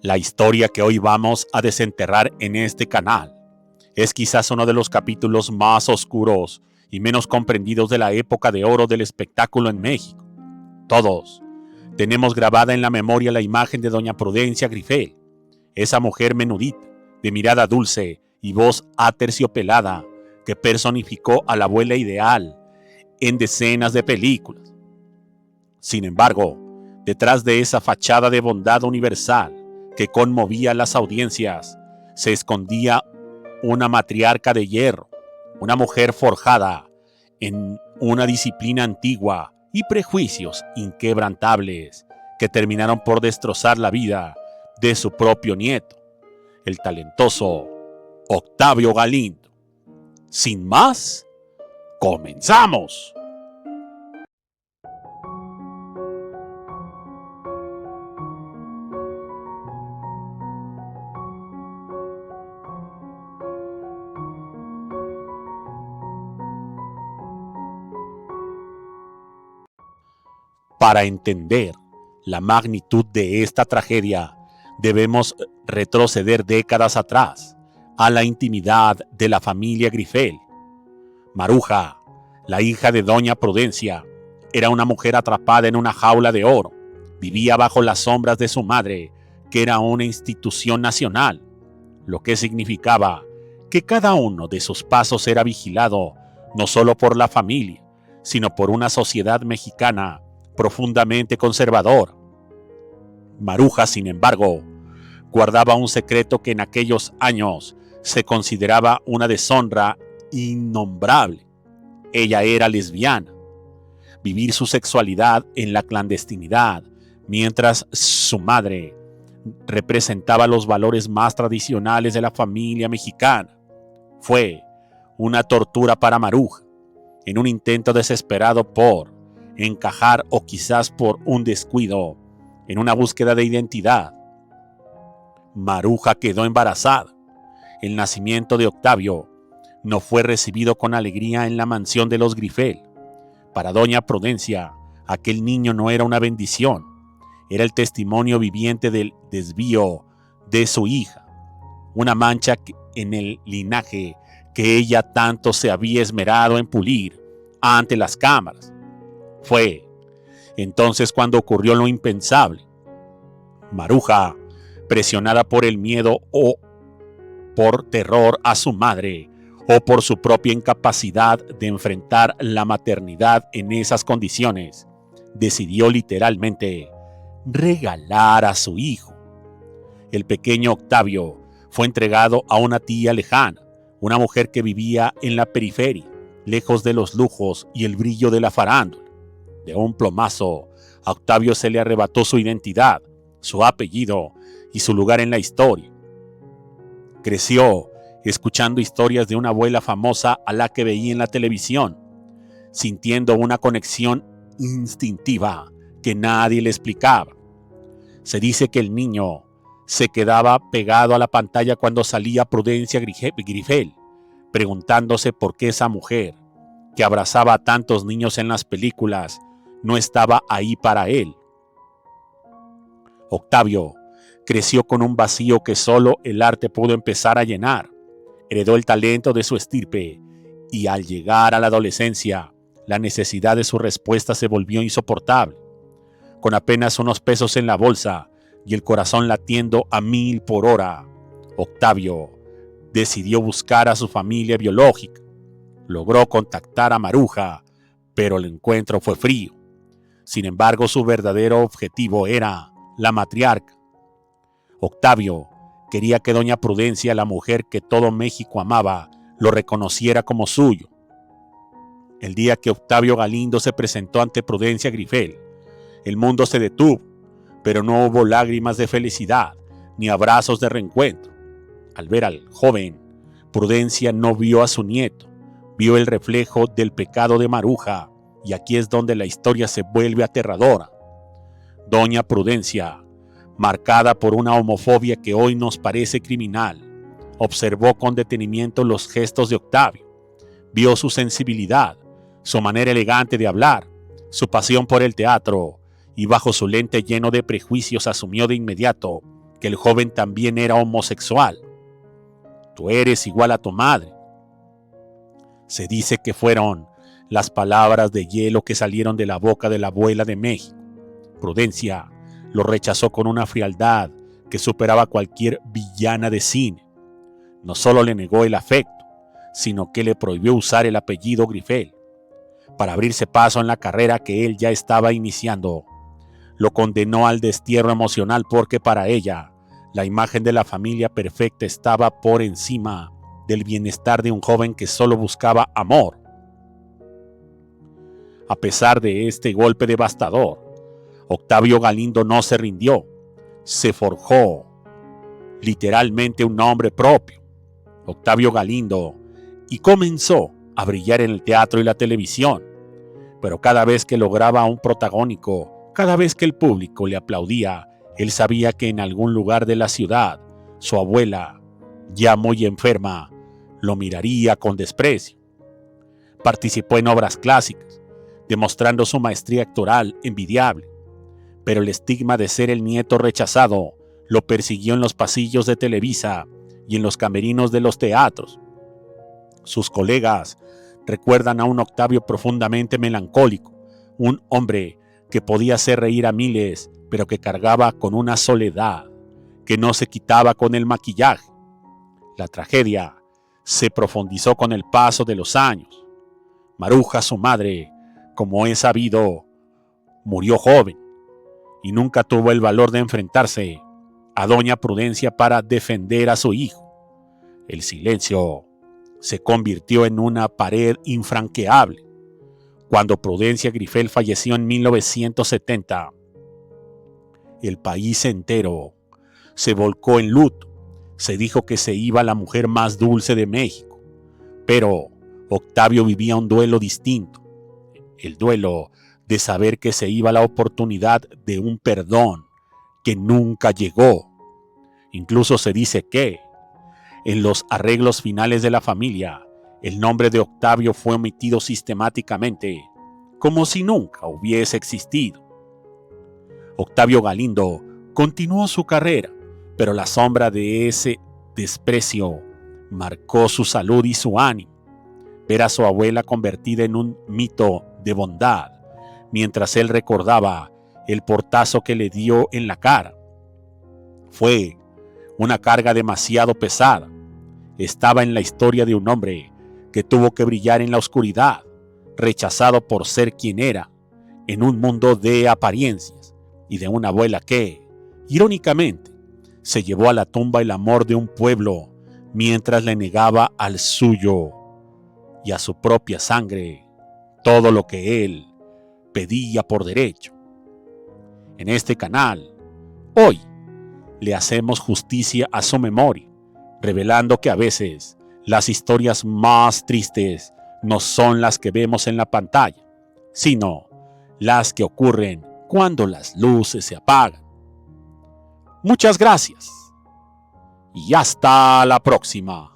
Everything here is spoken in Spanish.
La historia que hoy vamos a desenterrar en este canal es quizás uno de los capítulos más oscuros y menos comprendidos de la época de oro del espectáculo en México. Todos tenemos grabada en la memoria la imagen de doña Prudencia Grifel, esa mujer menudita, de mirada dulce y voz aterciopelada que personificó a la abuela ideal en decenas de películas. Sin embargo, detrás de esa fachada de bondad universal que conmovía a las audiencias, se escondía una matriarca de hierro, una mujer forjada en una disciplina antigua y prejuicios inquebrantables que terminaron por destrozar la vida de su propio nieto, el talentoso Octavio Galindo. Sin más, ¡comenzamos! Para entender la magnitud de esta tragedia, debemos retroceder décadas atrás, a la intimidad de la familia Grifel. Maruja, la hija de doña Prudencia, era una mujer atrapada en una jaula de oro. Vivía bajo las sombras de su madre, que era una institución nacional, lo que significaba que cada uno de sus pasos era vigilado no solo por la familia, sino por una sociedad mexicana profundamente conservadora. Maruja, sin embargo, guardaba un secreto que en aquellos años se consideraba una deshonra innombrable. Ella era lesbiana. Vivir su sexualidad en la clandestinidad, mientras su madre representaba los valores más tradicionales de la familia mexicana, fue una tortura para Maruja, en un intento desesperado por encajar o quizás por un descuido en una búsqueda de identidad. Maruja quedó embarazada. El nacimiento de Octavio no fue recibido con alegría en la mansión de los Grifel. Para doña Prudencia, aquel niño no era una bendición, era el testimonio viviente del desvío de su hija, una mancha en el linaje que ella tanto se había esmerado en pulir ante las cámaras. Fue entonces cuando ocurrió lo impensable. Maruja, presionada por el miedo o por terror a su madre, o por su propia incapacidad de enfrentar la maternidad en esas condiciones, decidió literalmente regalar a su hijo. El pequeño Octavio fue entregado a una tía lejana, una mujer que vivía en la periferia, lejos de los lujos y el brillo de la farándula. De un plomazo, a Octavio se le arrebató su identidad, su apellido y su lugar en la historia. Creció escuchando historias de una abuela famosa a la que veía en la televisión, sintiendo una conexión instintiva que nadie le explicaba. Se dice que el niño se quedaba pegado a la pantalla cuando salía Prudencia Grifel, preguntándose por qué esa mujer, que abrazaba a tantos niños en las películas, no estaba ahí para él. Octavio creció con un vacío que solo el arte pudo empezar a llenar. Heredó el talento de su estirpe y al llegar a la adolescencia, la necesidad de su respuesta se volvió insoportable. Con apenas unos pesos en la bolsa y el corazón latiendo a 1000 por hora, Octavio decidió buscar a su familia biológica. Logró contactar a Maruja, pero el encuentro fue frío. Sin embargo, su verdadero objetivo era la matriarca. Octavio quería que doña Prudencia, la mujer que todo México amaba, lo reconociera como suyo. El día que Octavio Galindo se presentó ante Prudencia Grifel, el mundo se detuvo, pero no hubo lágrimas de felicidad ni abrazos de reencuentro. Al ver al joven, Prudencia no vio a su nieto, vio el reflejo del pecado de Maruja, y aquí es donde la historia se vuelve aterradora. Doña Prudencia, marcada por una homofobia que hoy nos parece criminal, observó con detenimiento los gestos de Octavio, vio su sensibilidad, su manera elegante de hablar, su pasión por el teatro, y bajo su lente lleno de prejuicios asumió de inmediato que el joven también era homosexual. Tú eres igual a tu madre. Se dice que fueron las palabras de hielo que salieron de la boca de la abuela de México. Prudencia lo rechazó con una frialdad que superaba cualquier villana de cine. No solo le negó el afecto, sino que le prohibió usar el apellido Grifel para abrirse paso en la carrera que él ya estaba iniciando. Lo condenó al destierro emocional porque para ella la imagen de la familia perfecta estaba por encima del bienestar de un joven que solo buscaba amor. A pesar de este golpe devastador, Octavio Galindo no se rindió. Se forjó literalmente un nombre propio, Octavio Galindo, y comenzó a brillar en el teatro y la televisión. Pero cada vez que lograba un protagónico, cada vez que el público le aplaudía, él sabía que en algún lugar de la ciudad, su abuela, ya muy enferma, lo miraría con desprecio. Participó en obras clásicas, demostrando su maestría actoral envidiable, pero el estigma de ser el nieto rechazado lo persiguió en los pasillos de Televisa y en los camerinos de los teatros. Sus colegas recuerdan a un Octavio profundamente melancólico, un hombre que podía hacer reír a miles, pero que cargaba con una soledad que no se quitaba con el maquillaje. La tragedia se profundizó con el paso de los años. Maruja, su madre, como es sabido, murió joven y nunca tuvo el valor de enfrentarse a doña Prudencia para defender a su hijo. El silencio se convirtió en una pared infranqueable. Cuando Prudencia Grifel falleció en 1970, el país entero se volcó en luto. Se dijo que se iba la mujer más dulce de México, pero Octavio vivía un duelo distinto, el duelo de saber que se iba la oportunidad de un perdón que nunca llegó. Incluso se dice que, en los arreglos finales de la familia, el nombre de Octavio fue omitido sistemáticamente, como si nunca hubiese existido. Octavio Galindo continuó su carrera, pero la sombra de ese desprecio marcó su salud y su ánimo. Ver a su abuela convertida en un mito de bondad, mientras él recordaba el portazo que le dio en la cara, fue una carga demasiado pesada. Estaba en la historia de un hombre que tuvo que brillar en la oscuridad, rechazado por ser quien era, en un mundo de apariencias, y de una abuela que, irónicamente, se llevó a la tumba el amor de un pueblo mientras le negaba al suyo y a su propia sangre todo lo que él pedía por derecho. En este canal, hoy, le hacemos justicia a su memoria, revelando que a veces las historias más tristes no son las que vemos en la pantalla, sino las que ocurren cuando las luces se apagan. Muchas gracias y hasta la próxima.